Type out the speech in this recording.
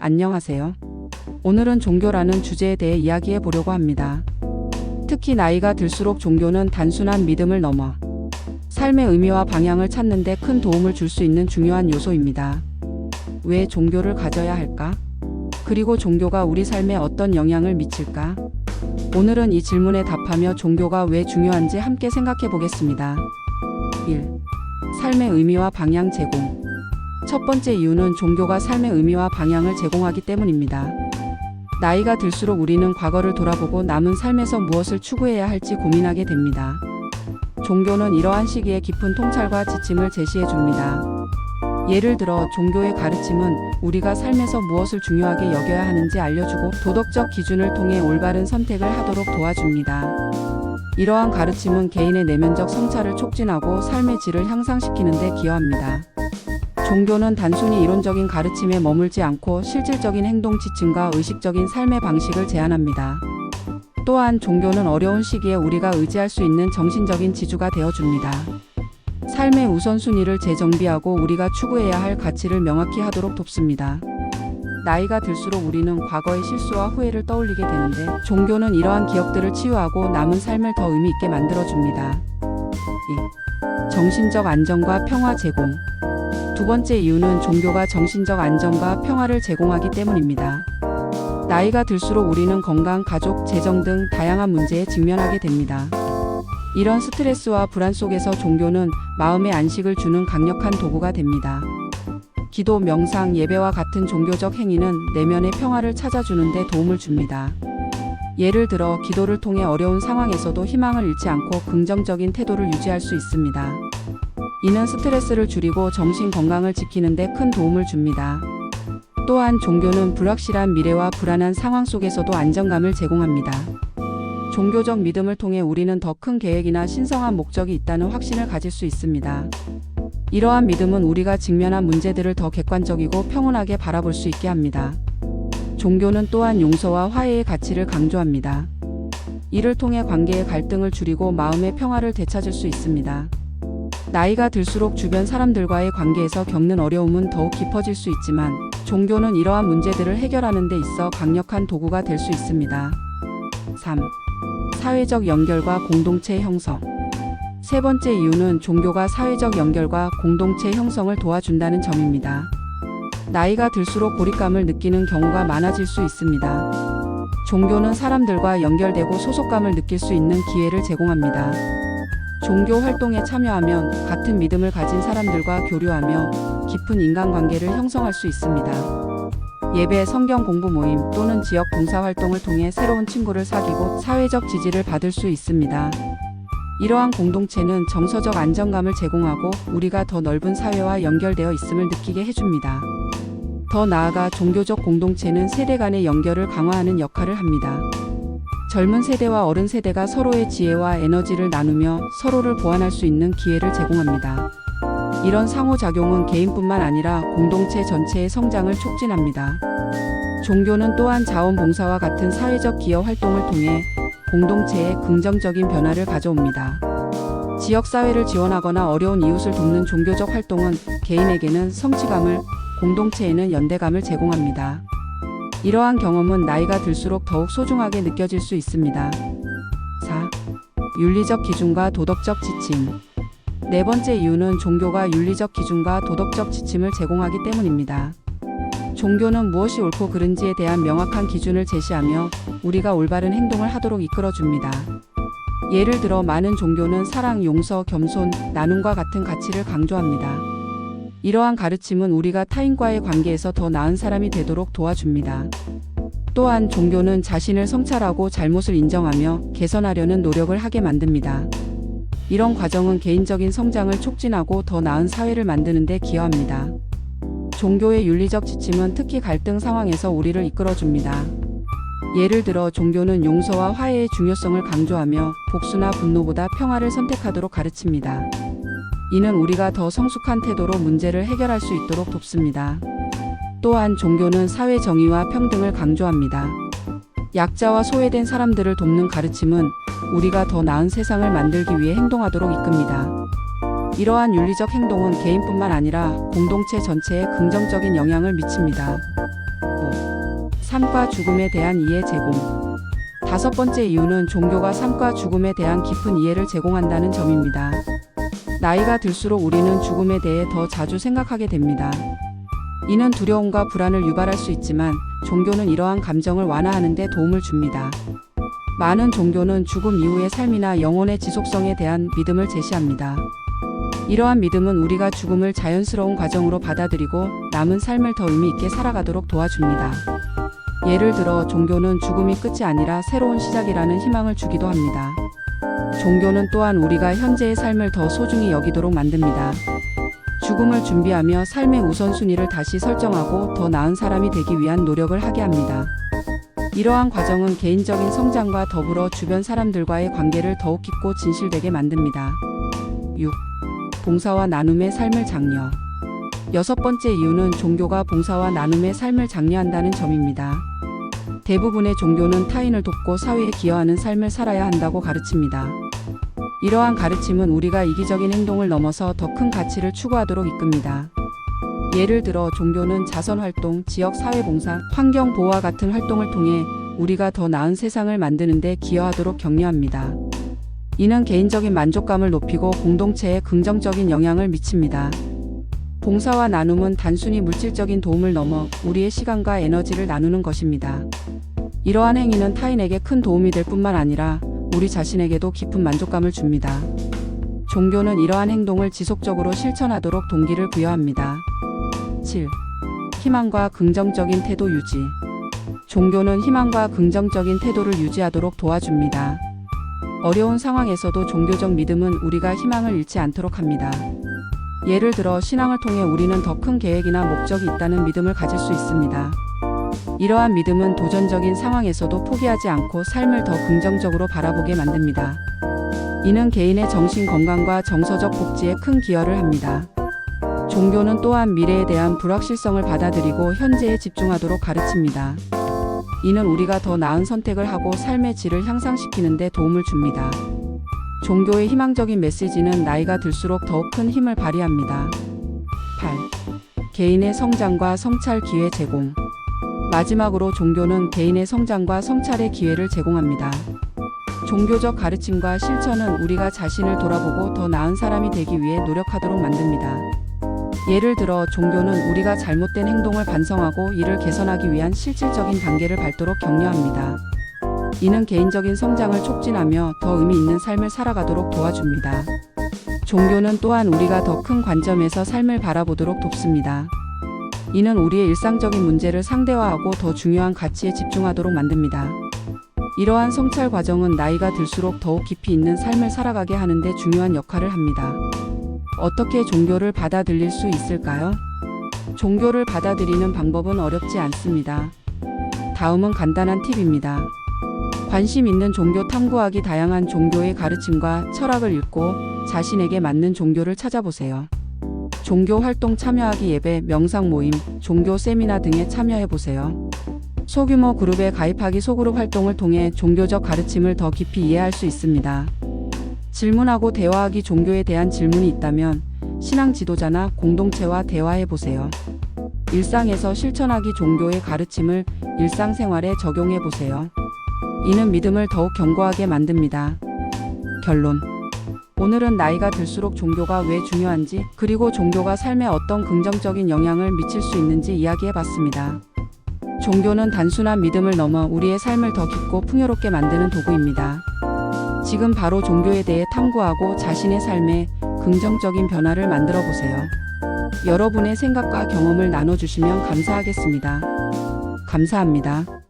안녕하세요. 오늘은 종교라는 주제에 대해 이야기해 보려고 합니다. 특히 나이가 들수록 종교는 단순한 믿음을 넘어 삶의 의미와 방향을 찾는 데 큰 도움을 줄 수 있는 중요한 요소입니다. 왜 종교를 가져야 할까? 그리고 종교가 우리 삶에 어떤 영향을 미칠까? 오늘은 이 질문에 답하며 종교가 왜 중요한지 함께 생각해 보겠습니다. 1. 삶의 의미와 방향 제공. 첫 번째 이유는 종교가 삶의 의미와 방향을 제공하기 때문입니다. 나이가 들수록 우리는 과거를 돌아보고 남은 삶에서 무엇을 추구해야 할지 고민하게 됩니다. 종교는 이러한 시기에 깊은 통찰과 지침을 제시해 줍니다. 예를 들어 종교의 가르침은 우리가 삶에서 무엇을 중요하게 여겨야 하는지 알려주고 도덕적 기준을 통해 올바른 선택을 하도록 도와줍니다. 이러한 가르침은 개인의 내면적 성찰을 촉진하고 삶의 질을 향상시키는 데 기여합니다. 종교는 단순히 이론적인 가르침에 머물지 않고 실질적인 행동 지침과 의식적인 삶의 방식을 제안합니다. 또한 종교는 어려운 시기에 우리가 의지할 수 있는 정신적인 지주가 되어줍니다. 삶의 우선순위를 재정비하고 우리가 추구해야 할 가치를 명확히 하도록 돕습니다. 나이가 들수록 우리는 과거의 실수와 후회를 떠올리게 되는데 종교는 이러한 기억들을 치유하고 남은 삶을 더 의미 있게 만들어줍니다. 2. 정신적 안정과 평화 제공. 두 번째 이유는 종교가 정신적 안정과 평화를 제공하기 때문입니다. 나이가 들수록 우리는 건강, 가족, 재정 등 다양한 문제에 직면하게 됩니다. 이런 스트레스와 불안 속에서 종교는 마음의 안식을 주는 강력한 도구가 됩니다. 기도, 명상, 예배와 같은 종교적 행위는 내면의 평화를 찾아주는 데 도움을 줍니다. 예를 들어 기도를 통해 어려운 상황에서도 희망을 잃지 않고 긍정적인 태도를 유지할 수 있습니다. 이는 스트레스를 줄이고 정신 건강을 지키는 데 큰 도움을 줍니다. 또한 종교는 불확실한 미래와 불안한 상황 속에서도 안정감을 제공합니다. 종교적 믿음을 통해 우리는 더 큰 계획이나 신성한 목적이 있다는 확신을 가질 수 있습니다. 이러한 믿음은 우리가 직면한 문제들을 더 객관적이고 평온하게 바라볼 수 있게 합니다. 종교는 또한 용서와 화해의 가치를 강조합니다. 이를 통해 관계의 갈등을 줄이고 마음의 평화를 되찾을 수 있습니다. 나이가 들수록 주변 사람들과의 관계에서 겪는 어려움은 더욱 깊어질 수 있지만 종교는 이러한 문제들을 해결하는 데 있어 강력한 도구가 될 수 있습니다. 3. 사회적 연결과 공동체 형성. 세 번째 이유는 종교가 사회적 연결과 공동체 형성을 도와준다는 점입니다. 나이가 들수록 고립감을 느끼는 경우가 많아질 수 있습니다. 종교는 사람들과 연결되고 소속감을 느낄 수 있는 기회를 제공합니다. 종교 활동에 참여하면 같은 믿음을 가진 사람들과 교류하며 깊은 인간관계를 형성할 수 있습니다. 예배, 성경 공부 모임 또는 지역 봉사활동을 통해 새로운 친구를 사귀고 사회적 지지를 받을 수 있습니다. 이러한 공동체는 정서적 안정감을 제공하고 우리가 더 넓은 사회와 연결되어 있음을 느끼게 해줍니다. 더 나아가 종교적 공동체는 세대 간의 연결을 강화하는 역할을 합니다. 젊은 세대와 어른 세대가 서로의 지혜와 에너지를 나누며 서로를 보완할 수 있는 기회를 제공합니다. 이런 상호작용은 개인뿐만 아니라 공동체 전체의 성장을 촉진합니다. 종교는 또한 자원봉사와 같은 사회적 기여 활동을 통해 공동체에 긍정적인 변화를 가져옵니다. 지역사회를 지원하거나 어려운 이웃을 돕는 종교적 활동은 개인에게는 성취감을, 공동체에는 연대감을 제공합니다. 이러한 경험은 나이가 들수록 더욱 소중하게 느껴질 수 있습니다. 4. 윤리적 기준과 도덕적 지침. 네 번째 이유는 종교가 윤리적 기준과 도덕적 지침을 제공하기 때문입니다. 종교는 무엇이 옳고 그른지에 대한 명확한 기준을 제시하며 우리가 올바른 행동을 하도록 이끌어줍니다. 예를 들어 많은 종교는 사랑, 용서, 겸손, 나눔과 같은 가치를 강조합니다. 이러한 가르침은 우리가 타인과의 관계에서 더 나은 사람이 되도록 도와줍니다. 또한 종교는 자신을 성찰하고 잘못을 인정하며 개선하려는 노력을 하게 만듭니다. 이런 과정은 개인적인 성장을 촉진하고 더 나은 사회를 만드는 데 기여합니다. 종교의 윤리적 지침은 특히 갈등 상황에서 우리를 이끌어줍니다. 예를 들어 종교는 용서와 화해의 중요성을 강조하며 복수나 분노보다 평화를 선택하도록 가르칩니다. 이는 우리가 더 성숙한 태도로 문제를 해결할 수 있도록 돕습니다. 또한 종교는 사회 정의와 평등을 강조합니다. 약자와 소외된 사람들을 돕는 가르침은 우리가 더 나은 세상을 만들기 위해 행동하도록 이끕니다. 이러한 윤리적 행동은 개인뿐만 아니라 공동체 전체에 긍정적인 영향을 미칩니다. 삶과 죽음에 대한 이해 제공. 다섯 번째 이유는 종교가 삶과 죽음에 대한 깊은 이해를 제공한다는 점입니다. 나이가 들수록 우리는 죽음에 대해 더 자주 생각하게 됩니다. 이는 두려움과 불안을 유발할 수 있지만 종교는 이러한 감정을 완화하는 데 도움을 줍니다. 많은 종교는 죽음 이후의 삶이나 영혼의 지속성에 대한 믿음을 제시합니다. 이러한 믿음은 우리가 죽음을 자연스러운 과정으로 받아들이고 남은 삶을 더 의미 있게 살아가도록 도와줍니다. 예를 들어 종교는 죽음이 끝이 아니라 새로운 시작이라는 희망을 주기도 합니다. 종교는 또한 우리가 현재의 삶을 더 소중히 여기도록 만듭니다. 죽음을 준비하며 삶의 우선순위를 다시 설정하고 더 나은 사람이 되기 위한 노력을 하게 합니다. 이러한 과정은 개인적인 성장과 더불어 주변 사람들과의 관계를 더욱 깊고 진실되게 만듭니다. 6. 봉사와 나눔의 삶을 장려. 여섯 번째 이유는 종교가 봉사와 나눔의 삶을 장려한다는 점입니다. 대부분의 종교는 타인을 돕고 사회에 기여하는 삶을 살아야 한다고 가르칩니다. 이러한 가르침은 우리가 이기적인 행동을 넘어서 더 큰 가치를 추구하도록 이끕니다. 예를 들어 종교는 자선활동, 지역사회봉사, 환경보호와 같은 활동을 통해 우리가 더 나은 세상을 만드는 데 기여하도록 격려합니다. 이는 개인적인 만족감을 높이고 공동체에 긍정적인 영향을 미칩니다. 봉사와 나눔은 단순히 물질적인 도움을 넘어 우리의 시간과 에너지를 나누는 것입니다. 이러한 행위는 타인에게 큰 도움이 될 뿐만 아니라 우리 자신에게도 깊은 만족감을 줍니다. 종교는 이러한 행동을 지속적으로 실천하도록 동기를 부여합니다. 7. 희망과 긍정적인 태도 유지. 종교는 희망과 긍정적인 태도를 유지하도록 도와줍니다. 어려운 상황에서도 종교적 믿음은 우리가 희망을 잃지 않도록 합니다. 예를 들어 신앙을 통해 우리는 더 큰 계획이나 목적이 있다는 믿음을 가질 수 있습니다. 이러한 믿음은 도전적인 상황에서도 포기하지 않고 삶을 더 긍정적으로 바라보게 만듭니다. 이는 개인의 정신 건강과 정서적 복지에 큰 기여를 합니다. 종교는 또한 미래에 대한 불확실성을 받아들이고 현재에 집중하도록 가르칩니다. 이는 우리가 더 나은 선택을 하고 삶의 질을 향상시키는 데 도움을 줍니다. 종교의 희망적인 메시지는 나이가 들수록 더욱 큰 힘을 발휘합니다. 8. 개인의 성장과 성찰 기회 제공. 마지막으로 종교는 개인의 성장과 성찰의 기회를 제공합니다. 종교적 가르침과 실천은 우리가 자신을 돌아보고 더 나은 사람이 되기 위해 노력하도록 만듭니다. 예를 들어 종교는 우리가 잘못된 행동을 반성하고 이를 개선하기 위한 실질적인 단계를 밟도록 격려합니다. 이는 개인적인 성장을 촉진하며 더 의미 있는 삶을 살아가도록 도와줍니다. 종교는 또한 우리가 더 큰 관점에서 삶을 바라보도록 돕습니다. 이는 우리의 일상적인 문제를 상대화하고 더 중요한 가치에 집중하도록 만듭니다. 이러한 성찰 과정은 나이가 들수록 더욱 깊이 있는 삶을 살아가게 하는 데 중요한 역할을 합니다. 어떻게 종교를 받아들일 수 있을까요? 종교를 받아들이는 방법은 어렵지 않습니다. 다음은 간단한 팁입니다. 관심 있는 종교 탐구하기. 다양한 종교의 가르침과 철학을 읽고 자신에게 맞는 종교를 찾아보세요. 종교 활동 참여하기. 예배, 명상 모임, 종교 세미나 등에 참여해보세요. 소규모 그룹에 가입하기. 소그룹 활동을 통해 종교적 가르침을 더 깊이 이해할 수 있습니다. 질문하고 대화하기. 종교에 대한 질문이 있다면 신앙 지도자나 공동체와 대화해보세요. 일상에서 실천하기. 종교의 가르침을 일상생활에 적용해보세요. 이는 믿음을 더욱 견고하게 만듭니다. 결론. 오늘은 나이가 들수록 종교가 왜 중요한지, 그리고 종교가 삶에 어떤 긍정적인 영향을 미칠 수 있는지 이야기해봤습니다. 종교는 단순한 믿음을 넘어 우리의 삶을 더 깊고 풍요롭게 만드는 도구입니다. 지금 바로 종교에 대해 탐구하고 자신의 삶에 긍정적인 변화를 만들어 보세요. 여러분의 생각과 경험을 나눠주시면 감사하겠습니다. 감사합니다.